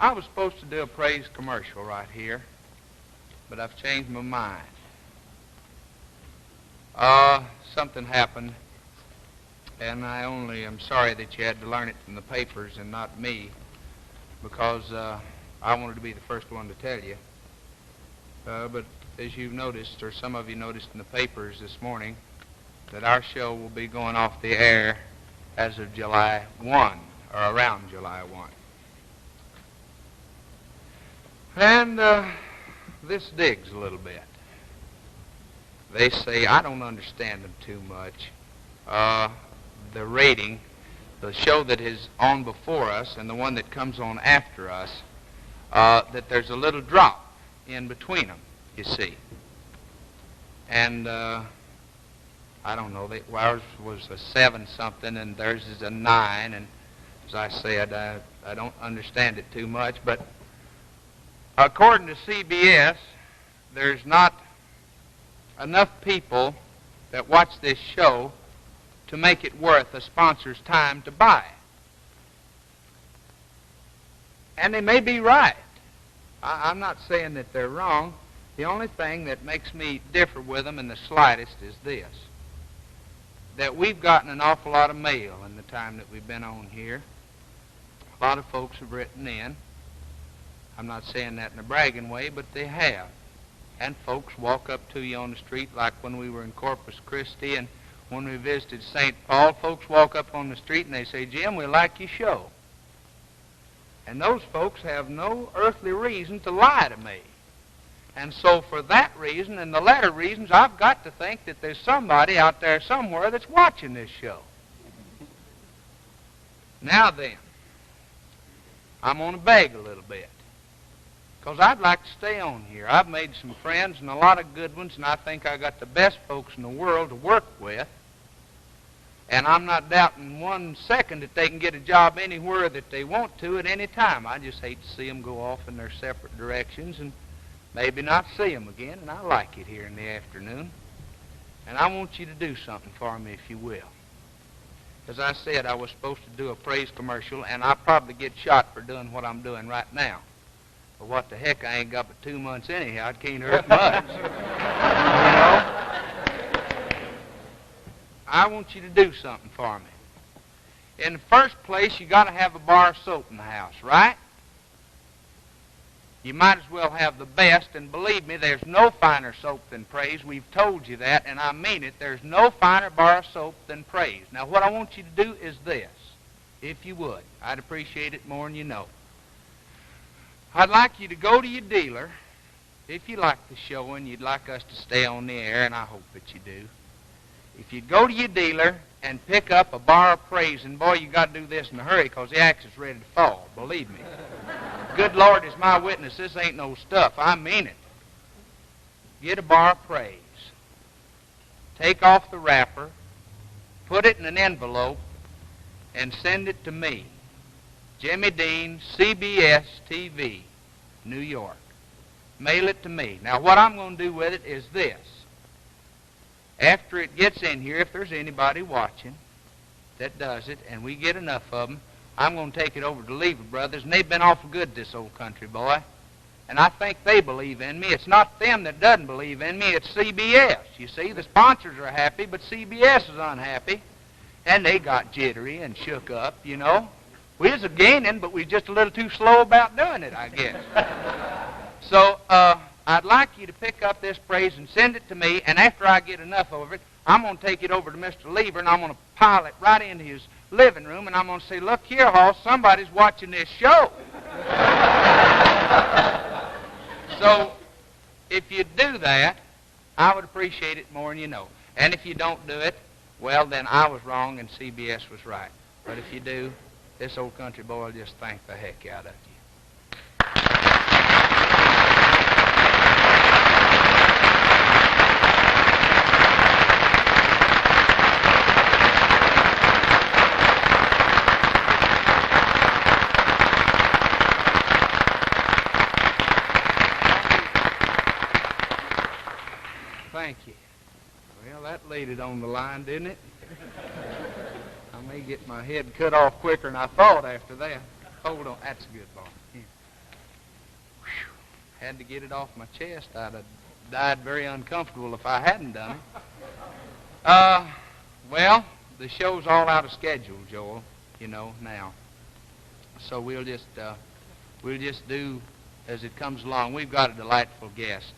I was supposed to do a praise commercial right here, but I've changed my mind. Something happened, and I only am sorry that you had to learn it from the papers and not me, because I wanted to be the first one to tell you. But as you've noticed, or some of you noticed in the papers this morning, that our show will be going off the air as of July 1, or around July 1. And this digs a little bit. They say, I don't understand them too much. The rating, the show that is on before us and the one that comes on after us, that there's a little drop in between them, you see. And I don't know, ours was a 7-something and theirs is a 9, and as I said, I don't understand it too much, but according to CBS, there's not enough people that watch this show to make it worth a sponsor's time to buy. And they may be right. I'm not saying that they're wrong. The only thing that makes me differ with them in the slightest is this, that we've gotten an awful lot of mail in the time that we've been on here. A lot of folks have written in. I'm not saying that in a bragging way, but they have. And folks walk up to you on the street, like when we were in Corpus Christi and when we visited St. Paul, folks walk up on the street and they say, Jim, we like your show. And those folks have no earthly reason to lie to me. And so for that reason and the latter reasons, I've got to think that there's somebody out there somewhere that's watching this show. Now then, I'm going to beg a little bit, because I'd like to stay on here. I've made some friends and a lot of good ones, and I think I got the best folks in the world to work with. And I'm not doubting 1 second that they can get a job anywhere that they want to at any time. I just hate to see them go off in their separate directions and maybe not see them again, and I like it here in the afternoon. And I want you to do something for me, if you will. As I said, I was supposed to do a praise commercial, and I'll probably get shot for doing what I'm doing right now. But what the heck, I ain't got but 2 months anyhow. It can't hurt much. You know? I want you to do something for me. In the first place, you got to have a bar of soap in the house, right? You might as well have the best, and believe me, there's no finer soap than praise. We've told you that, and I mean it. There's no finer bar of soap than praise. Now, what I want you to do is this, if you would. I'd appreciate it more than you know. I'd like you to go to your dealer, if you like the show and you'd like us to stay on the air, and I hope that you do. If you'd go to your dealer and pick up a bar of praise, and boy, you got to do this in a hurry because the axe is ready to fall, believe me. Good Lord is my witness, this ain't no stuff. I mean it. Get a bar of praise. Take off the wrapper, put it in an envelope, and send it to me. Jimmy Dean, CBS TV, New York. Mail it to me. Now, what I'm going to do with it is this. After it gets in here, if there's anybody watching that does it, and we get enough of them, I'm going to take it over to Lever Brothers, and they've been awful good, this old country boy. And I think they believe in me. It's not them that doesn't believe in me, it's CBS. You see, the sponsors are happy, but CBS is unhappy. And they got jittery and shook up, you know. We was gaining, but we was just a little too slow about doing it, I guess. So I'd like you to pick up this praise and send it to me, and after I get enough of it, I'm going to take it over to Mr. Lever, and I'm going to pile it right into his living room, and I'm going to say, look here, Hall, somebody's watching this show. So if you do that, I would appreciate it more than you know. And if you don't do it, well, then I was wrong and CBS was right. But if you do, this old country boy will just thank the heck out of you. Thank you. Well, that laid it on the line, didn't it? I may get my head cut off quicker than I thought after that. Hold on. That's a good boy. Yeah. had to get it off my chest. I'd have died very uncomfortable if I hadn't done it. Well, the show's all out of schedule, Joel, now. So we'll just do as it comes along. We've got a delightful guest